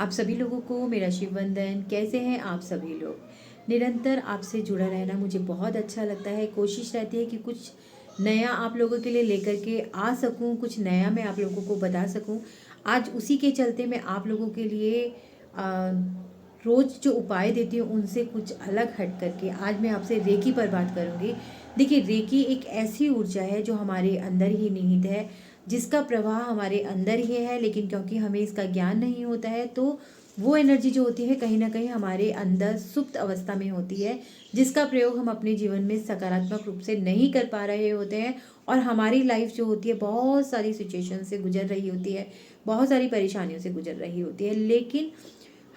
आप सभी लोगों को मेरा शिव वंदन। कैसे हैं आप सभी लोग? निरंतर आपसे जुड़ा रहना मुझे बहुत अच्छा लगता है। कोशिश रहती है कि कुछ नया आप लोगों के लिए लेकर के आ सकूं, कुछ नया मैं आप लोगों को बता सकूं। आज उसी के चलते मैं आप लोगों के लिए रोज़ जो उपाय देती हूँ उनसे कुछ अलग हट करके आज मैं आपसे रेकी पर बात करूँगी। देखिए, रेकी एक ऐसी ऊर्जा है जो हमारे अंदर ही निहित है, जिसका प्रवाह हमारे अंदर ही है, लेकिन क्योंकि हमें इसका ज्ञान नहीं होता है तो वो एनर्जी जो होती है कहीं ना कहीं हमारे अंदर सुप्त अवस्था में होती है, जिसका प्रयोग हम अपने जीवन में सकारात्मक रूप से नहीं कर पा रहे होते हैं। और हमारी लाइफ जो होती है बहुत सारी सिचुएशन से गुजर रही होती है, बहुत सारी परेशानियों से गुजर रही होती है, लेकिन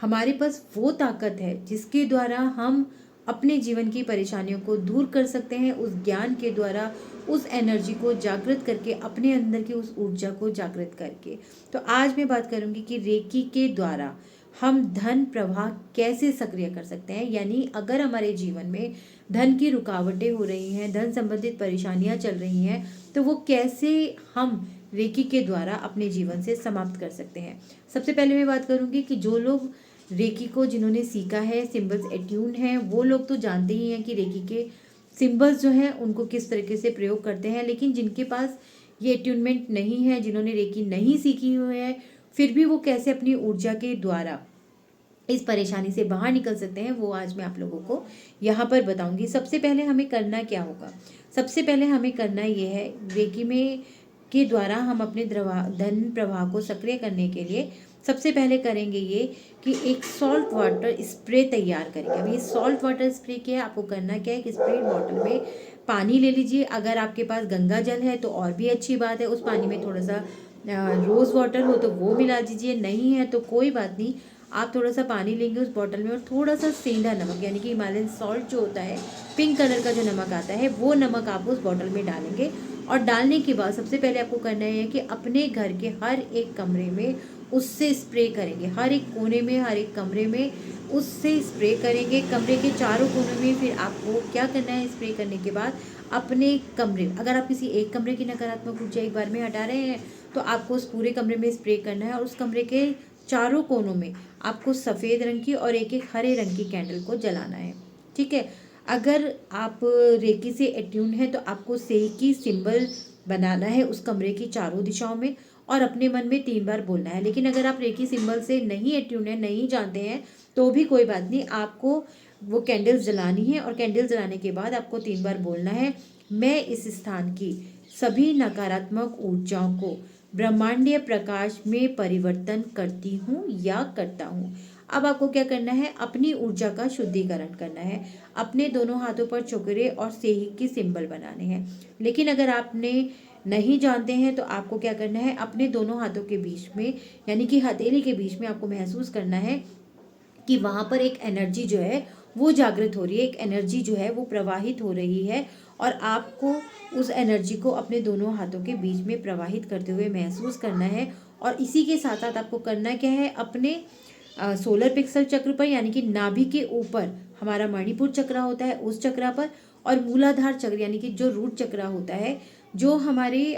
हमारे पास वो ताकत है जिसके द्वारा हम अपने जीवन की परेशानियों को दूर कर सकते हैं, उस ज्ञान के द्वारा, उस एनर्जी को जागृत करके, अपने अंदर की उस ऊर्जा को जागृत करके। तो आज मैं बात करूंगी कि रेकी के द्वारा हम धन प्रवाह कैसे सक्रिय कर सकते हैं। यानी अगर हमारे जीवन में धन की रुकावटें हो रही हैं, धन संबंधित परेशानियां चल रही हैं, तो वो कैसे हम रेकी के द्वारा अपने जीवन से समाप्त कर सकते हैं। सबसे पहले मैं बात करूंगी कि जो लोग रेकी को जिन्होंने सीखा है, सिंबल्स एट्यून हैं, वो लोग तो जानते ही हैं कि रेकी के सिंबल्स जो हैं उनको किस तरीके से प्रयोग करते हैं। लेकिन जिनके पास ये एट्यूनमेंट नहीं है, जिन्होंने रेकी नहीं सीखी हुई है, फिर भी वो कैसे अपनी ऊर्जा के द्वारा इस परेशानी से बाहर निकल सकते हैं, वो आज मैं आप लोगों को यहाँ पर बताऊंगी। सबसे पहले हमें करना क्या होगा? सबसे पहले हमें करना ये है, रेकी में के द्वारा हम अपने धन प्रवाह को सक्रिय करने के लिए सबसे पहले करेंगे ये कि एक सॉल्ट वाटर स्प्रे तैयार करेंगे। अभी सॉल्ट वाटर स्प्रे क्या है, आपको करना क्या है कि स्प्रे बॉटल में पानी ले लीजिए। अगर आपके पास गंगा जल है तो और भी अच्छी बात है, उस पानी में थोड़ा सा रोज़ वाटर हो तो वो मिला दीजिए, नहीं है तो कोई बात नहीं। आप थोड़ा सा पानी लेंगे उस बॉटल में और थोड़ा सा सेंधा नमक यानी कि हिमालयन सॉल्ट जो होता है, पिंक कलर का जो नमक आता है, वो नमक आप उस बॉटल में डालेंगे। और डालने के बाद सबसे पहले आपको करना है कि अपने घर के हर एक कमरे में उससे स्प्रे करेंगे, हर एक कोने में, हर एक कमरे में उससे स्प्रे करेंगे, कमरे के चारों कोनों में। फिर आपको क्या करना है, स्प्रे करने के बाद अपने कमरे, अगर आप किसी एक कमरे की नकारात्मक ऊर्जा एक बार में हटा रहे हैं तो आपको उस पूरे कमरे में स्प्रे करना है। और उस कमरे के चारों कोनों में आपको सफ़ेद रंग की और एक एक हरे रंग की कैंडल को जलाना है। ठीक है। अगर आप रेकी से एट्यून है तो आपको सेकी सिंबल बनाना है उस कमरे की चारों दिशाओं में और अपने मन में 3 बार बोलना है। लेकिन अगर आप रेकी सिंबल से नहीं एट्यून है, नहीं जानते हैं, तो भी कोई बात नहीं, आपको वो कैंडल्स जलानी है और कैंडल जलाने के बाद आपको 3 बार बोलना है, मैं इस स्थान की सभी नकारात्मक ऊर्जाओं को ब्रह्मांडीय प्रकाश में परिवर्तन करती हूँ या करता हूँ। अब आपको क्या करना है, अपनी ऊर्जा का शुद्धिकरण करना है। अपने दोनों हाथों पर चोकरे और सेही की सिंबल बनाने हैं। लेकिन अगर आपने नहीं जानते हैं तो आपको क्या करना है, अपने दोनों हाथों के बीच में यानी कि हथेली के बीच में आपको महसूस करना है कि वहाँ पर एक एनर्जी जो है वो जागृत हो रही है, एक एनर्जी जो है वो प्रवाहित हो रही है। और आपको उस एनर्जी को अपने दोनों हाथों के बीच में प्रवाहित करते हुए महसूस करना है। और इसी के साथ साथ आपको करना क्या है, अपने सोलर पिक्सल चक्र पर यानी कि नाभि के ऊपर हमारा मणिपुर चक्र होता है, उस चक्र पर, और मूलाधार चक्र यानी कि जो रूट चक्र होता है, जो हमारे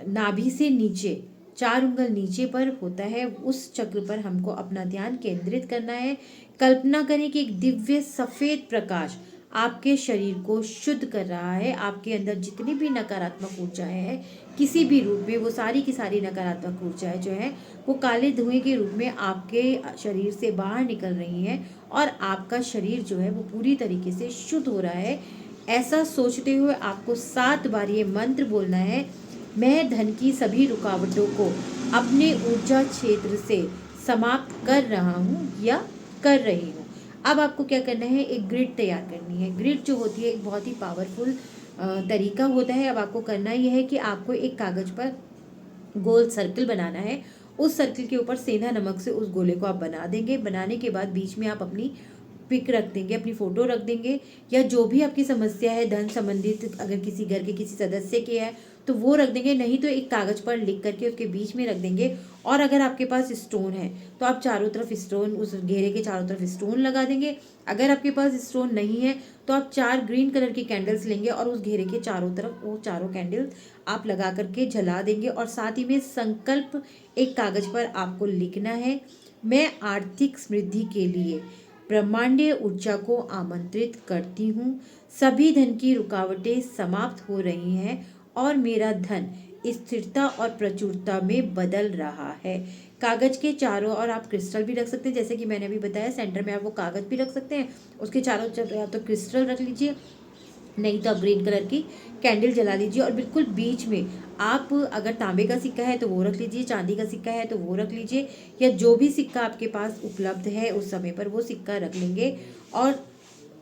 नाभि से नीचे 4 उंगल नीचे पर होता है, उस चक्र पर हमको अपना ध्यान केंद्रित करना है। कल्पना करें कि एक दिव्य सफ़ेद प्रकाश आपके शरीर को शुद्ध कर रहा है। आपके अंदर जितनी भी नकारात्मक ऊर्जाएं हैं किसी भी रूप में, वो सारी की सारी नकारात्मक ऊर्जाएं जो हैं वो काले धुएं के रूप में आपके शरीर से बाहर निकल रही हैं और आपका शरीर जो है वो पूरी तरीके से शुद्ध हो रहा है। ऐसा सोचते हुए आपको 7 बार ये मंत्र बोलना है, मैं धन की सभी रुकावटों को अपने ऊर्जा क्षेत्र से समाप्त कर रहा हूँ या कर रही हूँ। अब आपको क्या करना है, एक ग्रिड तैयार करनी है। ग्रिड जो होती है एक बहुत ही पावरफुल तरीका होता है। अब आपको करना यह है कि आपको एक कागज़ पर गोल सर्कल बनाना है। उस सर्कल के ऊपर सेंधा नमक से उस गोले को आप बना देंगे। बनाने के बाद बीच में आप अपनी पिक रख देंगे, अपनी फ़ोटो रख देंगे, या जो भी आपकी समस्या है धन संबंधित, अगर किसी घर के किसी सदस्य की है तो वो रख देंगे, नहीं तो एक कागज़ पर लिख करके उसके बीच में रख देंगे। और अगर आपके पास स्टोन है तो आप चारों तरफ स्टोन, उस घेरे के चारों तरफ स्टोन लगा देंगे। अगर आपके पास स्टोन नहीं है तो आप 4 ग्रीन कलर की कैंडल्स लेंगे और उस घेरे के चारों तरफ वो चारों कैंडल्स आप लगा करके जला देंगे। और साथ ही में संकल्प एक कागज़ पर आपको लिखना है, मैं आर्थिक समृद्धि के लिए ब्रह्मांडीय ऊर्जा को आमंत्रित करती हूँ। सभी धन की रुकावटें समाप्त हो रही हैं और मेरा धन स्थिरता और प्रचुरता में बदल रहा है। कागज के चारों ओर आप क्रिस्टल भी रख सकते हैं, जैसे कि मैंने अभी बताया सेंटर में आप वो कागज भी रख सकते हैं, उसके चारों तरफ या तो क्रिस्टल रख लीजिए, नहीं तो आप ग्रीन कलर की कैंडल जला लीजिए और बिल्कुल बीच में आप अगर तांबे का सिक्का है तो वो रख लीजिए, चांदी का सिक्का है तो वो रख लीजिए, या जो भी सिक्का आपके पास उपलब्ध है उस समय पर वो सिक्का रख लेंगे। और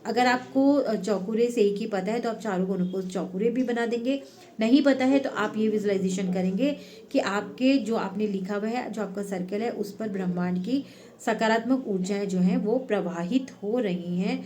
अगर आपको चौकुरे से ही की पता है तो आप चारों कोनों को चौकुरे भी बना देंगे, नहीं पता है तो आप ये विजुअलाइजेशन करेंगे कि आपके जो आपने लिखा हुआ है, जो आपका सर्कल है, उस पर ब्रह्मांड की सकारात्मक ऊर्जाएं जो हैं वो प्रवाहित हो रही हैं।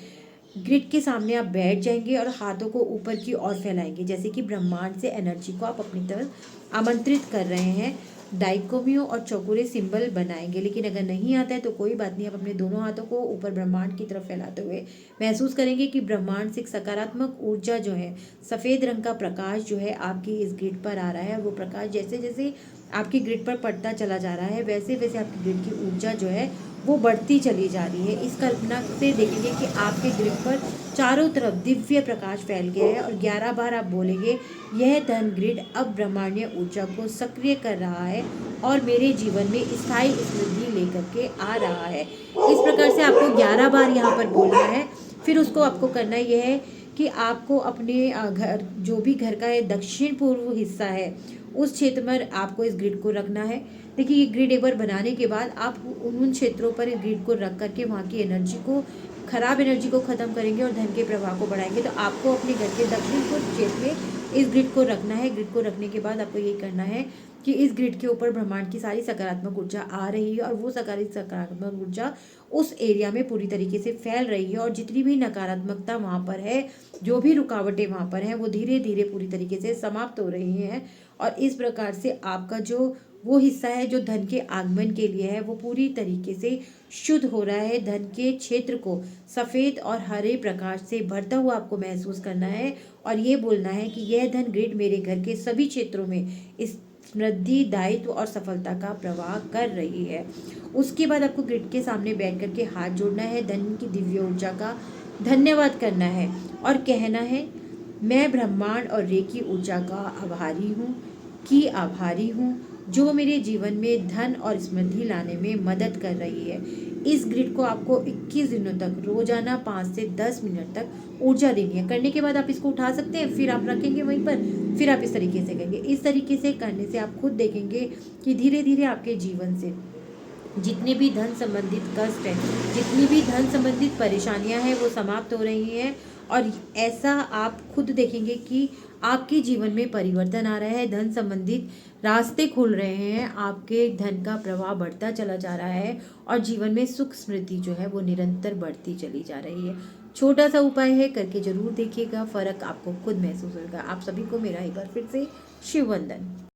ग्रिड के सामने आप बैठ जाएंगे और हाथों को ऊपर की ओर फैलाएंगे, जैसे कि ब्रह्मांड से एनर्जी को आप अपनी तरफ आमंत्रित कर रहे हैं। डाइकोमियो और चौकुरे सिंबल बनाएंगे, लेकिन अगर नहीं आता है तो कोई बात नहीं, आप अपने दोनों हाथों को ऊपर ब्रह्मांड की तरफ फैलाते हुए महसूस करेंगे कि ब्रह्मांड से एक सकारात्मक ऊर्जा जो है, सफ़ेद रंग का प्रकाश जो है आपकी इस ग्रिड पर आ रहा है। वो प्रकाश जैसे जैसे आपकी ग्रिड पर पड़ता चला जा रहा है, वैसे वैसे आपकी ग्रिड की ऊर्जा जो है वो बढ़ती चली जा रही है। इस कल्पना से देखेंगे कि आपके ग्रिड पर चारों तरफ दिव्य प्रकाश फैल गया है और 11 बार आप बोलेंगे, यह धन ग्रिड अब ब्रह्मांडीय ऊर्जा को सक्रिय कर रहा है और मेरे जीवन में स्थायी समृद्धि लेकर के आ रहा है। इस प्रकार से आपको 11 बार यहाँ पर बोलना है। फिर उसको आपको करना यह है कि आपको अपने घर, जो भी घर का दक्षिण पूर्व हिस्सा है, उस क्षेत्र में आपको इस ग्रिड को रखना है। देखिए, ये ग्रिड एक बार बनाने के बाद आप उन क्षेत्रों पर इस ग्रिड को रख करके वहाँ की एनर्जी को, खराब एनर्जी को ख़त्म करेंगे और धन के प्रवाह को बढ़ाएंगे। तो आपको अपने घर के दक्षिण पूर्व क्षेत्र में इस ग्रिड को रखना है। ग्रिड को रखने के बाद आपको ये करना है कि इस ग्रिड के ऊपर ब्रह्मांड की सारी सकारात्मक ऊर्जा आ रही है और वो सकारात्मक ऊर्जा उस एरिया में पूरी तरीके से फैल रही है, और जितनी भी नकारात्मकता वहाँ पर है, जो भी रुकावटें वहाँ पर हैं, वो धीरे धीरे पूरी तरीके से समाप्त हो रही हैं। और इस प्रकार से आपका जो वो हिस्सा है जो धन के आगमन के लिए है, वो पूरी तरीके से शुद्ध हो रहा है। धन के क्षेत्र को सफ़ेद और हरे प्रकाश से भरता हुआ आपको महसूस करना है और ये बोलना है कि यह धन ग्रिड मेरे घर के सभी क्षेत्रों में इस समृद्धि, दायित्व और सफलता का प्रवाह कर रही है। उसके बाद आपको ग्रिड के सामने बैठ करके हाथ जोड़ना है, धन की दिव्य ऊर्जा का धन्यवाद करना है और कहना है, मैं ब्रह्मांड और रेकी ऊर्जा का आभारी हूँ जो मेरे जीवन में धन और समृद्धि लाने में मदद कर रही है। इस ग्रिड को आपको 21 दिनों तक रोजाना 5 से 10 मिनट तक ऊर्जा देनी है। करने के बाद आप इसको उठा सकते हैं, फिर आप रखेंगे वहीं पर, फिर आप इस तरीके से करेंगे। इस तरीके से करने से आप खुद देखेंगे कि धीरे धीरे आपके जीवन से जितने भी धन संबंधित कष्ट हैं, जितनी भी धन संबंधित परेशानियां हैं, वो समाप्त हो रही हैं। और ऐसा आप खुद देखेंगे कि आपके जीवन में परिवर्तन आ रहा है, धन संबंधित रास्ते खुल रहे हैं, आपके धन का प्रवाह बढ़ता चला जा रहा है और जीवन में सुख समृद्धि जो है वो निरंतर बढ़ती चली जा रही है। छोटा सा उपाय है, करके जरूर देखिएगा, फर्क आपको खुद महसूस होगा। आप सभी को मेरा एक बार फिर से शिव वंदन।